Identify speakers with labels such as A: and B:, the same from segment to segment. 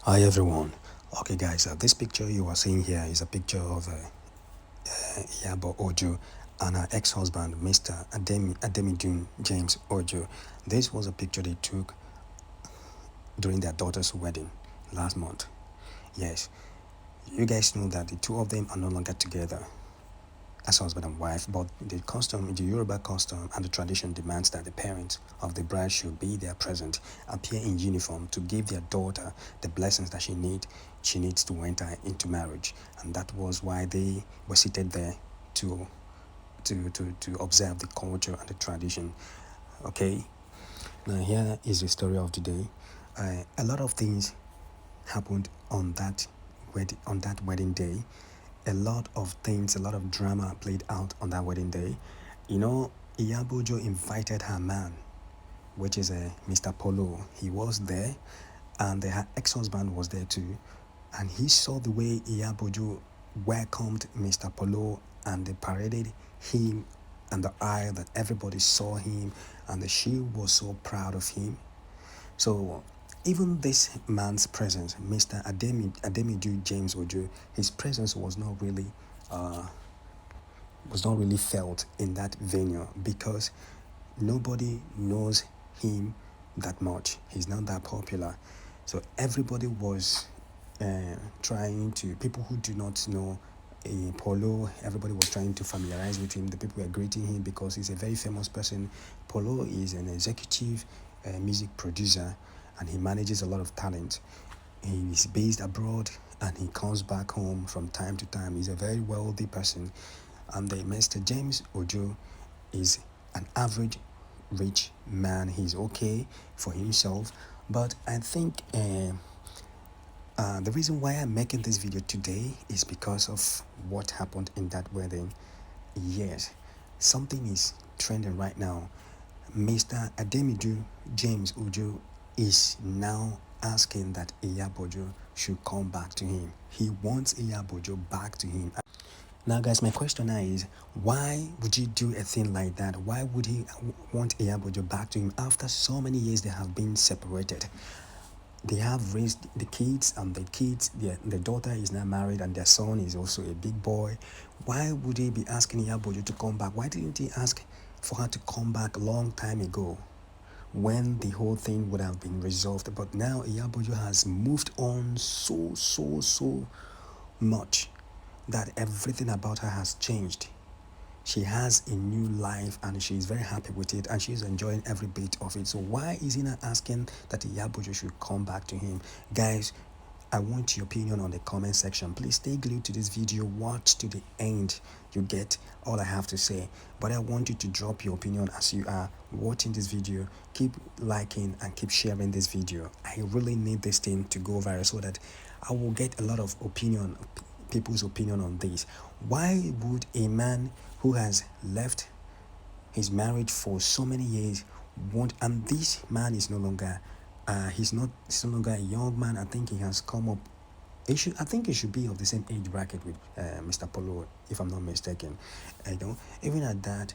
A: Hi everyone. Okay guys, this picture you are seeing here is a picture of Iyabo Ojo and her ex-husband Mr. Ademidun James Ojo. This was a picture they took during their daughter's wedding last month. Yes, you guys know that the two of them are no longer together as husband and wife, but the Yoruba custom and the tradition demands that the parents of the bride should be there present, appear in uniform to give their daughter the blessings that she needs to enter into marriage. And that was why they were seated there to to observe the culture and the tradition. Okay, now here is the story of the day. A lot of things happened on that wedding day. A lot of things, a lot of drama played out on that wedding day. You know, Iyabo Ojo invited her man, which is Mr. Polo. He was there, and her ex-husband was there too. And he saw the way Iyabo Ojo welcomed Mr. Polo, and they paraded him and the aisle that everybody saw him, and she was so proud of him. So even this man's presence, Mr. Ademidun James Ojo, his presence uh, was not really felt in that venue because nobody knows him that much. He's not that popular. So everybody was trying to, people who do not know Polo, everybody was trying to familiarize with him. The people were greeting him because he's a very famous person. Polo is an executive music producer and he manages a lot of talent. He is based abroad and he comes back home from time to time. He's a very wealthy person. And the Mr. James Ojo is an average rich man. He's okay for himself. But I think the reason why I'm making this video today is because of what happened in that wedding. Yes, something is trending right now. Mr. Ademidun James Ojo is now asking that Iyabo Ojo should come back to him. He wants Iyabo Ojo back to him. Now, guys, my question now is, why would you do a thing like that? Why would he want Iyabo Ojo back to him after so many years they have been separated? They have raised the kids, and the daughter is now married, and their son is also a big boy. Why would he be asking Iyabo Ojo to come back? Why didn't he ask for her to come back a long time ago, when the whole thing would have been resolved? But now Iyabo Ojo has moved on so much that everything about her has changed. She has a new life and she's very happy with it and she's enjoying every bit of it. So why is he not asking that Iyabo Ojo should come back to him? Guys, I want your opinion on the comment section. Please stay glued to this video, watch to the end. You get all I have to say. But I want you to drop your opinion as you are watching this video. Keep liking and keep sharing this video. I really need this thing to go viral so that I will get a lot of people's opinion on this. Why would a man who has left his marriage for so many years want, and this man is no longer he's no longer a young man. I think he has come up, I think he should be of the same age bracket with Mr. Polo, if I'm not mistaken. I don't even at that,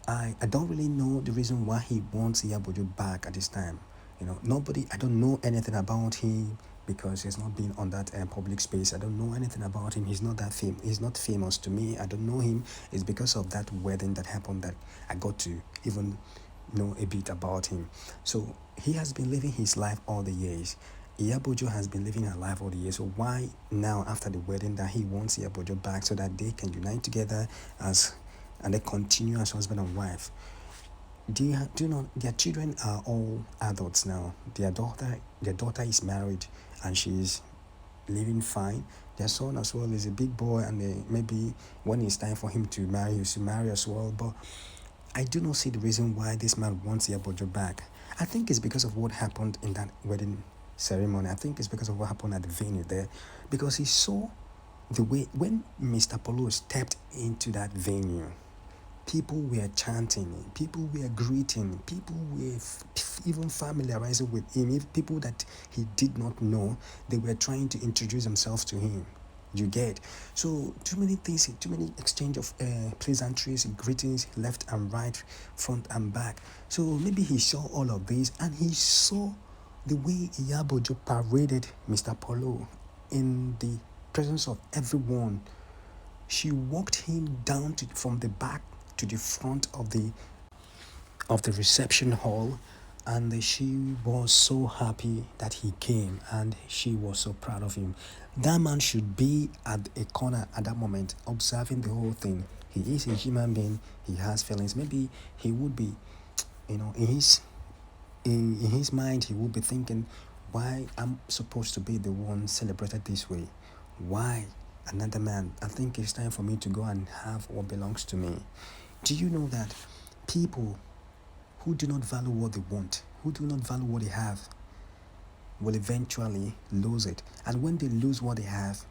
A: I don't really know the reason why he wants Iyabo Ojo back at this time. I don't know anything about him because he's not been on that public space. I don't know anything about him. He's not he's not famous to me. I don't know him. It's because of that wedding that happened that I got to even know a bit about him. So he has been living his life all the years. Iyabo Ojo has been living her life all the years. So why now, after the wedding, that he wants Iyabo Ojo back so that they can unite together and they continue as husband and wife? Do you know their children are all adults now? Their daughter is married and she's living fine. Their son as well is a big boy, and maybe when it's time for him to marry, he should marry as well. But I do not see the reason why this man wants Iyabo Ojo back. I think it's because of what happened in that wedding ceremony. I think it's because of what happened at the venue there, because he saw the way when Mr. Polo stepped into that venue. People were chanting, people were greeting, people were even familiarizing with him. If people that he did not know, they were trying to introduce themselves to him. You get? So too many things, too many exchange of pleasantries, greetings, left and right, front and back. So maybe he saw all of these and he saw The way Iyabo Ojo paraded Mr. Polo in the presence of everyone, she walked him down from the back to the front of the reception hall, and she was so happy that he came, and she was so proud of him. That man should be at a corner at that moment observing the whole thing. He is a human being, he has feelings. Maybe he would be, in his mind he would be thinking, why I'm supposed to be the one celebrated this way? Why another man? I think it's time for me to go and have what belongs to me. Do you know that people who do not value what they want, who do not value what they have, will eventually lose it? And when they lose what they have,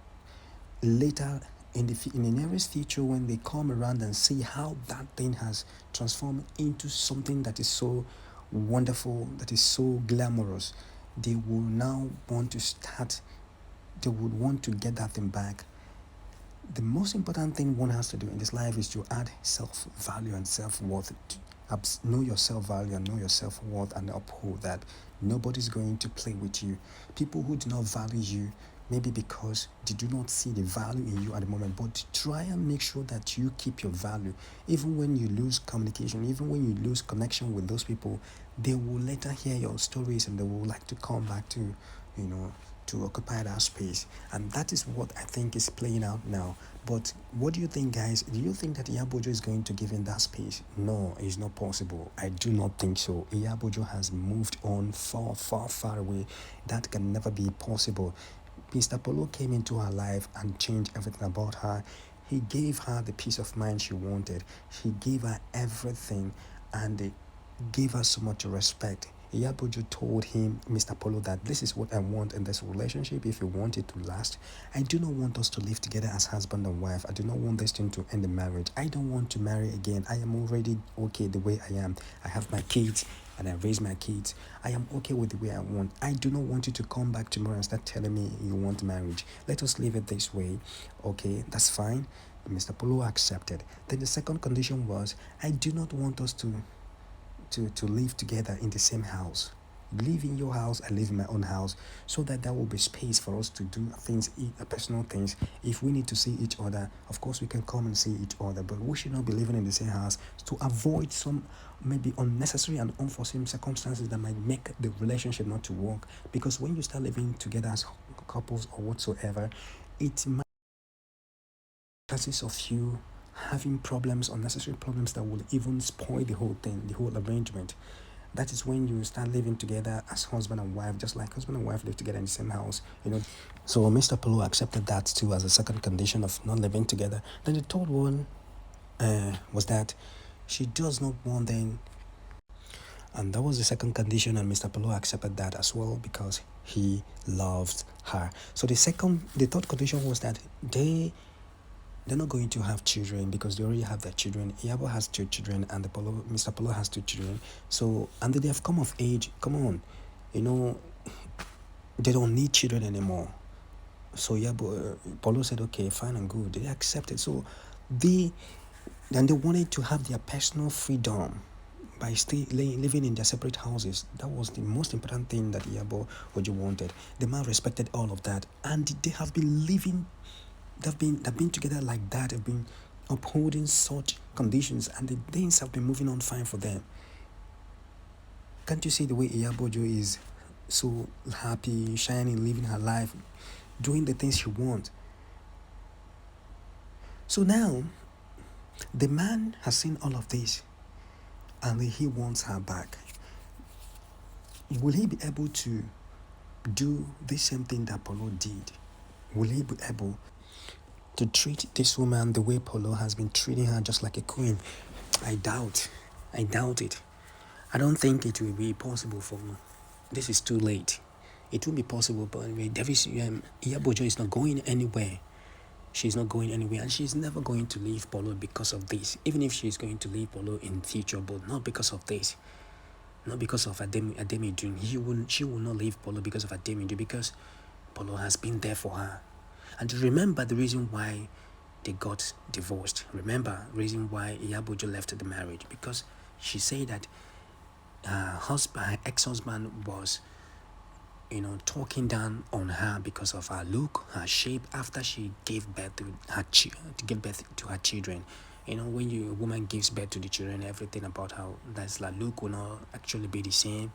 A: later in the nearest future, when they come around and see how that thing has transformed into something that is so wonderful, that is so glamorous, they will now want to start, they would want to get that thing back. The most important thing one has to do in this life is to add self-value and self-worth. Know your self-value and know your self-worth, and uphold that. Nobody's going to play with you. People who do not value you, maybe because they do not see the value in you at the moment, but try and make sure that you keep your value. Even when you lose communication, even when you lose connection with those people, they will later hear your stories and they will like to come back to, to occupy that space. And that is what I think is playing out now. But what do you think, guys? Do you think that Iyabo Ojo is going to give him that space? No, it's not possible. I do not think so. Iyabo Ojo has moved on far, far, far away. That can never be possible. Mr. Polo came into her life and changed everything about her. He gave her the peace of mind she wanted. He gave her everything, and gave her so much respect. Iyabo Ojo told him, Mr. Polo, that this is what I want in this relationship if you want it to last. I do not want us to live together as husband and wife. I do not want this thing to end the marriage. I don't want to marry again. I am already okay the way I am. I have my kids and I raise my kids. I am okay with the way I want. I do not want you to come back tomorrow and start telling me you want marriage. Let us leave it this way. Okay, that's fine. Mr. Polo accepted. Then the second condition was, I do not want us to live together in the same house. Live in your house, I live in my own house, so that there will be space for us to do things, personal things. If we need to see each other, of course we can come and see each other, but we should not be living in the same house to avoid some maybe unnecessary and unforeseen circumstances that might make the relationship not to work. Because when you start living together as couples or whatsoever, it might chances of you having problems, unnecessary problems that will even spoil the whole thing, the whole arrangement. That is when you start living together as husband and wife, just like husband and wife live together in the same house. So Mr. Polo accepted that too as a second condition of not living together. Then the third one was that she does not want them, and that was the second condition, and Mr. Polo accepted that as well because he loved her. So the third condition was that they're not going to have children because they already have their children. Yabo has 2 children and Mr. Polo has 2 children. So, and they have come of age. Come on, they don't need children anymore. So Polo said, okay, fine and good. They accepted. So they wanted to have their personal freedom by living in their separate houses. That was the most important thing that Iyabo Ojo wanted. The man respected all of that, and they have been living. They've been together like that. They've been upholding such conditions, and the things have been moving on fine for them. Can't you see the way Iyabo Ojo is so happy, shining, living her life, doing the things she wants? So now, the man has seen all of this, and he wants her back. Will he be able to do the same thing that Polo did? Will he be able to treat this woman the way Polo has been treating her, just like a queen? I doubt it. I don't think it will be possible for me. This is too late. It won't be possible, but anyway, Iyabo Ojo is not going anywhere. She's not going anywhere, and she's never going to leave Polo because of this. Even if she's going to leave Polo in future, but not because of this. Not because of Ademidun. She will not leave Polo because of Ademidun, because Polo has been there for her. And remember the reason why they got divorced. Remember the reason why Iyabo Ojo left the marriage, because she said that her ex-husband was talking down on her because of her look, her shape after she gave birth to her children. When a woman gives birth to the children, everything about her that's like look will not actually be the same.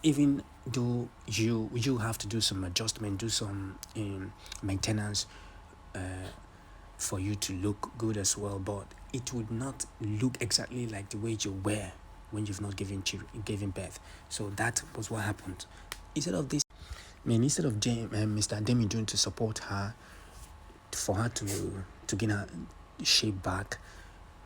A: Even though you have to do some adjustment, do some maintenance for you to look good as well, but it would not look exactly like the way you were when you've not given birth. So that was what happened. Instead of Mr. Ademidun to support her, for her to gain her shape back,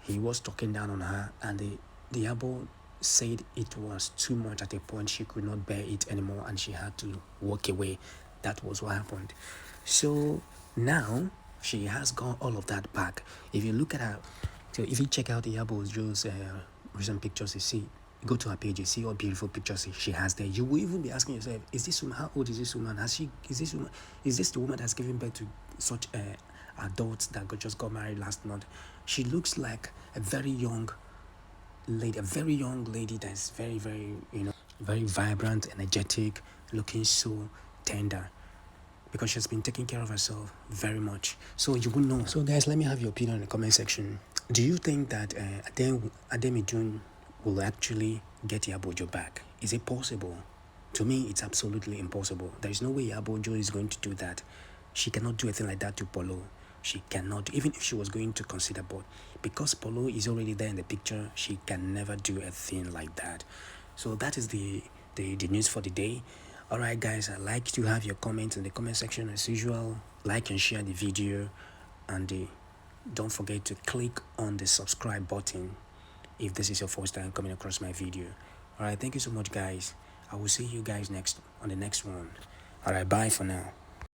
A: he was talking down on her, and the Yabo said it was too much. At a point she could not bear it anymore and she had to walk away. That was what happened. So now she has got all of that back. If you look at her, so if you check out Iyabo Ojo'S recent pictures, you see, go to her page, you see all beautiful pictures she has there. You will even be asking yourself, is this woman, how old is this woman? Is this the woman that's giving birth to such adults that just got married last month? She looks like a very young lady that's very, very, very vibrant, energetic, looking so tender, because she's been taking care of herself very much. So you will know. So guys, let me have your opinion in the comment section. Do you think that Ademidun will actually get Iyabo Ojo back? Is it possible? To me, it's absolutely impossible. There is no way Iyabo Ojo is going to do that. She cannot do anything like that to Polo. She cannot, even if she was going to consider, but because Polo is already there in the picture, she can never do a thing like that. So that is the news for the day. Alright guys, I'd like to have your comments in the comment section as usual. Like and share the video, and don't forget to click on the subscribe button if this is your first time coming across my video. Alright, thank you so much guys. I will see you guys on the next one. Alright, bye for now.